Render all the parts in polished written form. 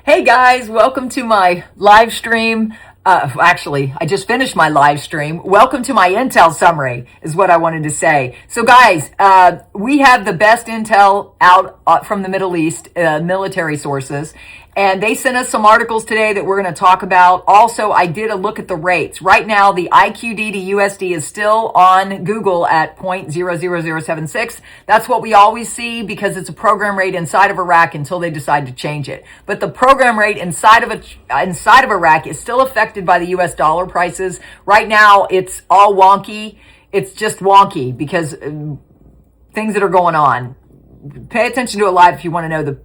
Hey guys, welcome to my live stream. Actually, I just finished my live stream. Welcome to my intel summary is what I wanted to say. So guys, we have the best intel out from the Middle East, military sources. And they sent us some articles today that we're going to talk about. Also, I did a look at the rates. Right now, the IQD to USD is still on Google at 0.00076. That's what we always see because it's a program rate inside of Iraq until they decide to change it. But the program rate inside of Iraq is still affected by the US dollar prices. Right now, it's all wonky. It's just wonky because things that are going on. Pay attention to it live if you want to know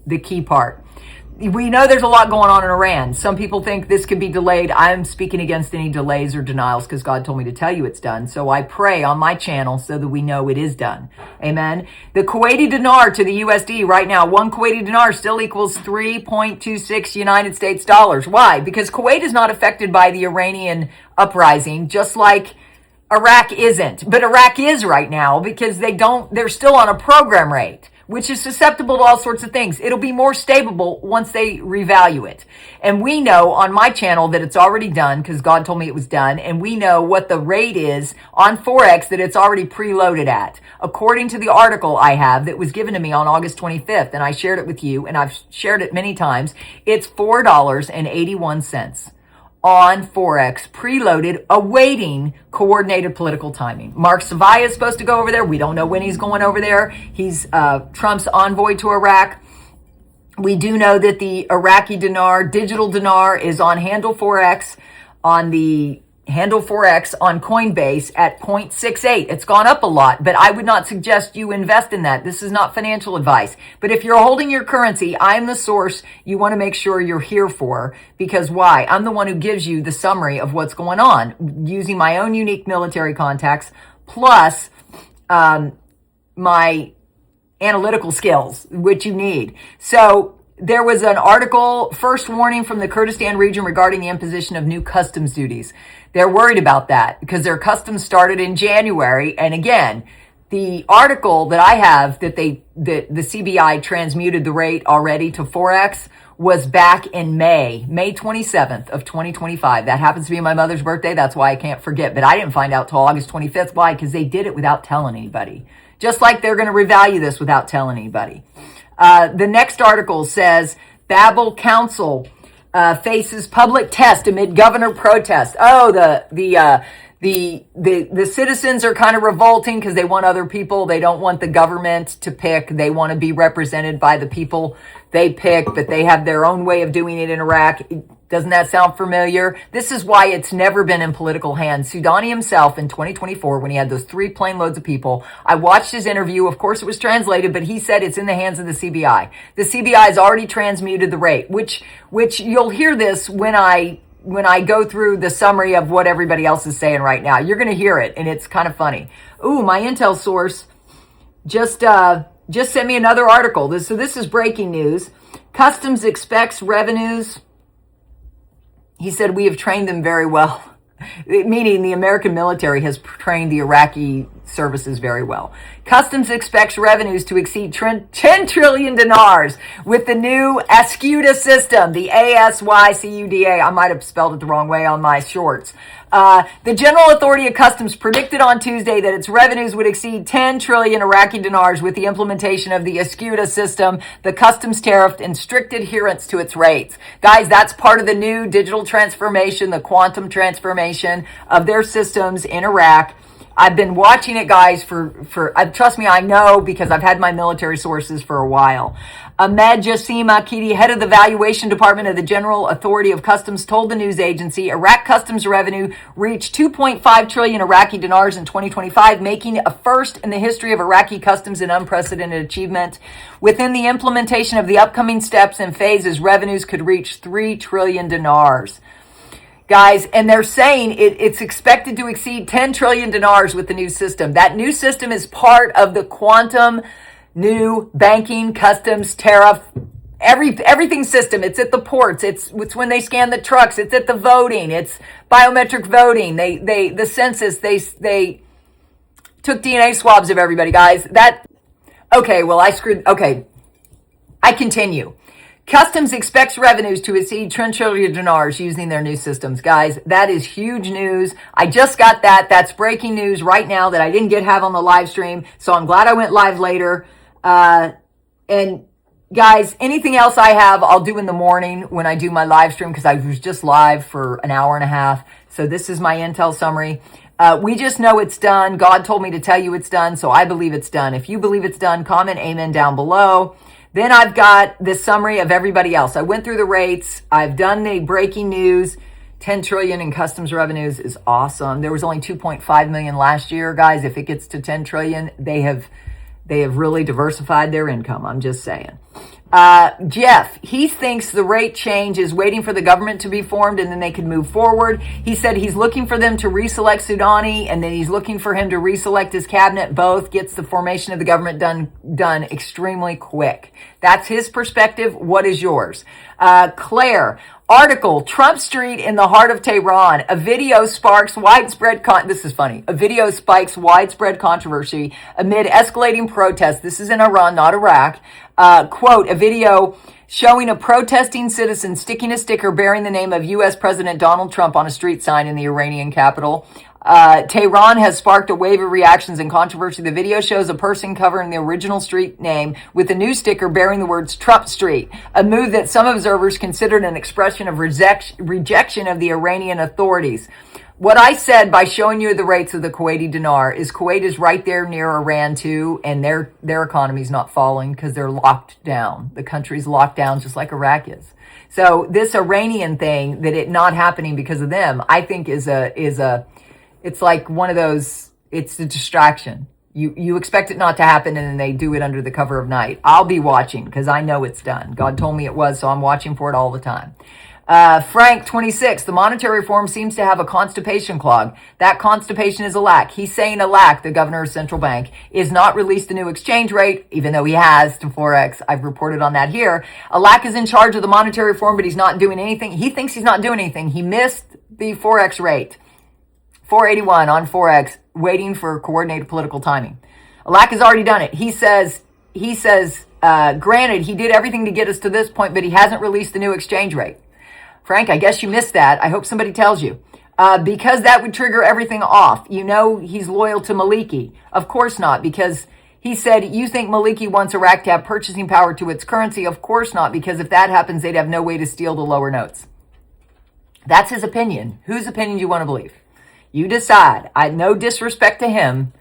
the key part. We know there's a lot going on in Iran. Some people think this could be delayed. I'm speaking against any delays or denials because God told me to tell you it's done. So I pray on my channel so that we know it is done. Amen. The Kuwaiti dinar to the USD right now, one Kuwaiti dinar still equals 3.26 United States dollars. Why? Because Kuwait is not affected by the Iranian uprising, just like Iraq isn't. But Iraq is right now because they're still on a program rate, which is susceptible to all sorts of things. It'll be more stable once they revalue it. And we know on my channel that it's already done because God told me it was done. And we know what the rate is on Forex that it's already preloaded at. According to the article I have that was given to me on August 25th, and I shared it with you, and I've shared it many times, it's $4.81 on Forex, preloaded, awaiting coordinated political timing. Mark Savaya is supposed to go over there. We don't know when he's going over there. He's Trump's envoy to Iraq. We do know that the Iraqi dinar, digital dinar, is on Handle Forex, on the Handle Forex on Coinbase at 0.68. It's gone up a lot, but I would not suggest you invest in that. This is not financial advice. But if you're holding your currency, I'm the source you want to make sure you're here for. Because why? I'm the one who gives you the summary of what's going on using my own unique military contacts plus my analytical skills, which you need. So there was an article, first warning from the Kurdistan region regarding the imposition of new customs duties. They're worried about that because their customs started in January. And again, the article that I have that the CBI transmuted the rate already to Forex was back in May 27th of 2025. That happens to be my mother's birthday. That's why I can't forget. But I didn't find out till August 25th. Why? Because they did it without telling anybody. Just like they're going to revalue this without telling anybody. The next article says Babel Council faces public test amid governor protest. Oh, the citizens are kind of revolting because they want other people. They don't want the government to pick. They want to be represented by the people they pick, but they have their own way of doing it in Iraq. Doesn't that sound familiar? This is why it's never been in political hands. Soudani himself in 2024, when he had those 3 plane loads of people, I watched his interview. Of course, it was translated, but he said it's in the hands of the CBI. The CBI has already transmuted the rate, which you'll hear this when I go through the summary of what everybody else is saying right now. You're going to hear it, and it's kind of funny. Ooh, my intel source just sent me another article. This is breaking news. Customs expects revenues. He said, we have trained them very well, meaning the American military has trained the Iraqi services very well. Customs expects revenues to exceed 10 trillion dinars with the new ASCUDA system, the ASYCUDA. I might have spelled it the wrong way on my shorts. The General Authority of Customs predicted on Tuesday that its revenues would exceed 10 trillion Iraqi dinars with the implementation of the ASCUDA system, the customs tariff, and strict adherence to its rates. Guys, that's part of the new digital transformation, the quantum transformation of their systems in Iraq. I've been watching it, guys, trust me, I know because I've had my military sources for a while. Ahmed Jassim Akidi, head of the valuation department of the General Authority of Customs, told the news agency Iraq customs revenue reached 2.5 trillion Iraqi dinars in 2025, making a first in the history of Iraqi customs, an unprecedented achievement. Within the implementation of the upcoming steps and phases, revenues could reach 3 trillion dinars. Guys, and they're saying it's expected to exceed 10 trillion dinars with the new system. That new system is part of the quantum new banking, customs, tariff, everything system. It's at the ports. It's when they scan the trucks. It's at the voting. It's biometric voting. The census, they took DNA swabs of everybody, guys. Okay, I continue. Customs expects revenues to exceed 10 trillion dinars using their new systems. Guys, that is huge news. I just got that. That's breaking news right now that I didn't have on the live stream. So I'm glad I went live later. And guys, anything else I have, I'll do in the morning when I do my live stream, because I was just live for an hour and a half. So this is my intel summary. We just know it's done. God told me to tell you it's done, so I believe it's done. If you believe it's done, comment amen down below. Then I've got the summary of everybody else. I went through the rates. I've done the breaking news. 10 trillion in customs revenues is awesome. There was only 2.5 million last year, guys. If it gets to 10 trillion, they have really diversified their income. I'm just saying. Jeff, he thinks the rate change is waiting for the government to be formed and then they can move forward. He said he's looking for them to reselect Soudani, and then he's looking for him to reselect his cabinet. Both gets the formation of the government done extremely quick. That's his perspective. What is yours? Claire, article, Trump Street in the heart of Tehran. A video sparks widespread this is funny. A video spikes widespread controversy amid escalating protests. This is in Iran, not Iraq. Quote, a video showing a protesting citizen sticking a sticker bearing the name of U.S. President Donald Trump on a street sign in the Iranian capital. Tehran has sparked a wave of reactions and controversy. The video shows a person covering the original street name with a new sticker bearing the words Trump Street, a move that some observers considered an expression of rejection of the Iranian authorities. What I said by showing you the rates of the Kuwaiti dinar is Kuwait is right there near Iran too, and their economy is not falling because they're locked down. The country's locked down just like Iraq is. So this Iranian thing, that it not happening because of them, I think is it's like one of those, it's a distraction. You expect it not to happen, and then they do it under the cover of night. I'll be watching because I know it's done. God told me it was, so I'm watching for it all the time. Frank 26, the monetary reform seems to have a constipation clog. That constipation is IRAQ. He's saying IRAQ, the governor of central bank, is not released a new exchange rate, even though he has to Forex. I've reported on that here. IRAQ is in charge of the monetary reform, but he's not doing anything. He thinks he's not doing anything. He missed the Forex rate. 481 on Forex, waiting for coordinated political timing. IRAQ has already done it. He says, granted, he did everything to get us to this point, but he hasn't released the new exchange rate. Frank, I guess you missed that. I hope somebody tells you. Because that would trigger everything off. You know he's loyal to Maliki. Of course not, because he said, you think Maliki wants IRAQ to have purchasing power to its currency? Of course not, because if that happens, they'd have no way to steal the lower notes. That's his opinion. Whose opinion do you want to believe? You decide. No disrespect to him.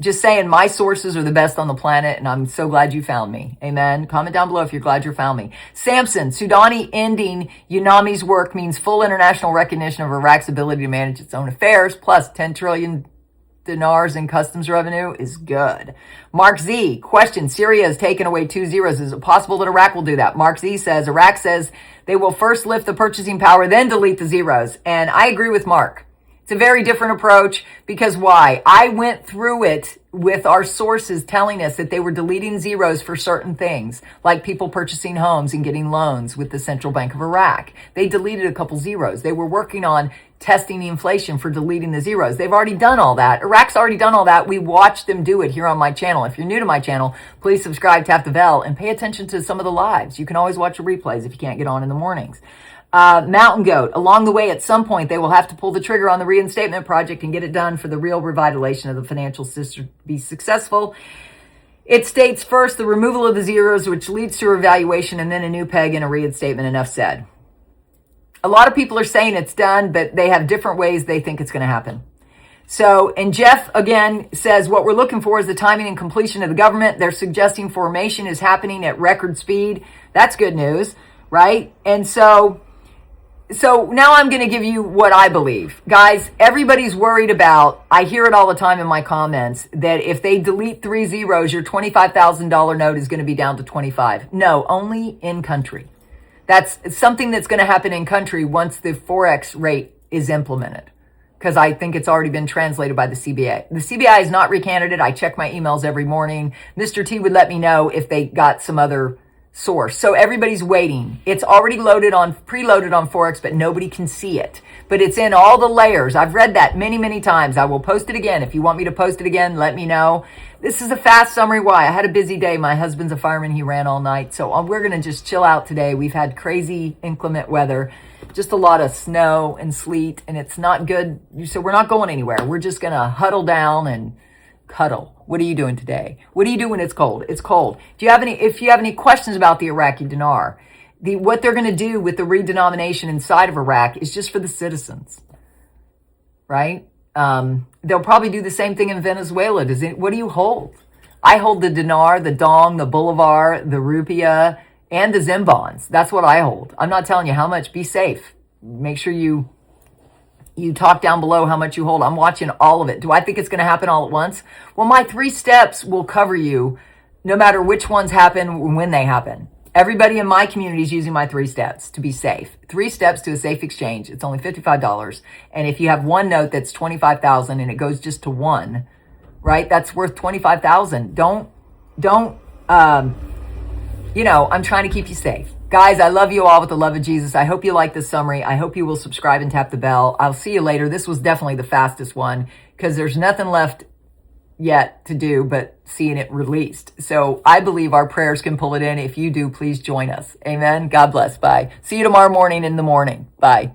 Just saying my sources are the best on the planet, and I'm so glad you found me. Amen. Comment down below if you're glad you found me. Samson, Soudani ending UNAMI's work means full international recognition of Iraq's ability to manage its own affairs, plus 10 trillion dinars in customs revenue is good. Mark Z, question, Syria has taken away 2 zeros. Is it possible that Iraq will do that? Mark Z says, Iraq says they will first lift the purchasing power, then delete the zeros. And I agree with Mark. It's a very different approach, because why? I went through it with our sources telling us that they were deleting zeros for certain things, like people purchasing homes and getting loans with the Central Bank of Iraq. They deleted a couple zeros. They were working on testing the inflation for deleting the zeros. They've already done all that. Iraq's already done all that. We watched them do it here on my channel. If you're new to my channel, please subscribe, tap the bell, and pay attention to some of the lives. You can always watch the replays if you can't get on in the mornings. Mountain Goat, along the way, at some point, they will have to pull the trigger on the reinstatement project and get it done for the real revitalization of the financial system to be successful. It states first the removal of the zeros, which leads to revaluation, and then a new peg and a reinstatement. Enough said. A lot of people are saying it's done, but they have different ways they think it's going to happen. So, and Jeff, again, says what we're looking for is the timing and completion of the government. They're suggesting formation is happening at record speed. That's good news, right? And so now I'm going to give you what I believe. Guys, everybody's worried about, I hear it all the time in my comments, that if they delete 3 zeros, your $25,000 note is going to be down to 25. No, only in country. That's something that's going to happen in country once the Forex rate is implemented, because I think it's already been translated by the CBA. The CBI has not recanted it. I check my emails every morning. Mr. T would let me know if they got some other source. So everybody's waiting. It's already preloaded on Forex, but nobody can see it. But it's in all the layers. I've read that many, many times. I will post it again. If you want me to post it again, let me know. This is a fast summary why. I had a busy day. My husband's a fireman. He ran all night. So we're going to just chill out today. We've had crazy inclement weather, just a lot of snow and sleet, and it's not good. So we're not going anywhere. We're just going to huddle down and cuddle. What are you doing today? What do you do when it's cold? It's cold. If you have any questions about the Iraqi dinar, what they're going to do with the redenomination inside of Iraq is just for the citizens, right? They'll probably do the same thing in Venezuela. What do you hold? I hold the dinar, the dong, the bolivar, the rupiah, and the zim bonds. That's what I hold. I'm not telling you how much. Be safe. Make sure you talk down below how much you hold. I'm watching all of it. Do I think it's going to happen all at once? Well, my 3 steps will cover you no matter which ones happen, when they happen. Everybody in my community is using my 3 steps to be safe. 3 steps to a safe exchange. It's only $55. And if you have one note that's $25,000 and it goes just to one, right? That's worth $25,000. I'm trying to keep you safe. Guys, I love you all with the love of Jesus. I hope you like this summary. I hope you will subscribe and tap the bell. I'll see you later. This was definitely the fastest one because there's nothing left yet to do but seeing it released. So I believe our prayers can pull it in. If you do, please join us. Amen. God bless. Bye. See you tomorrow morning in the morning. Bye.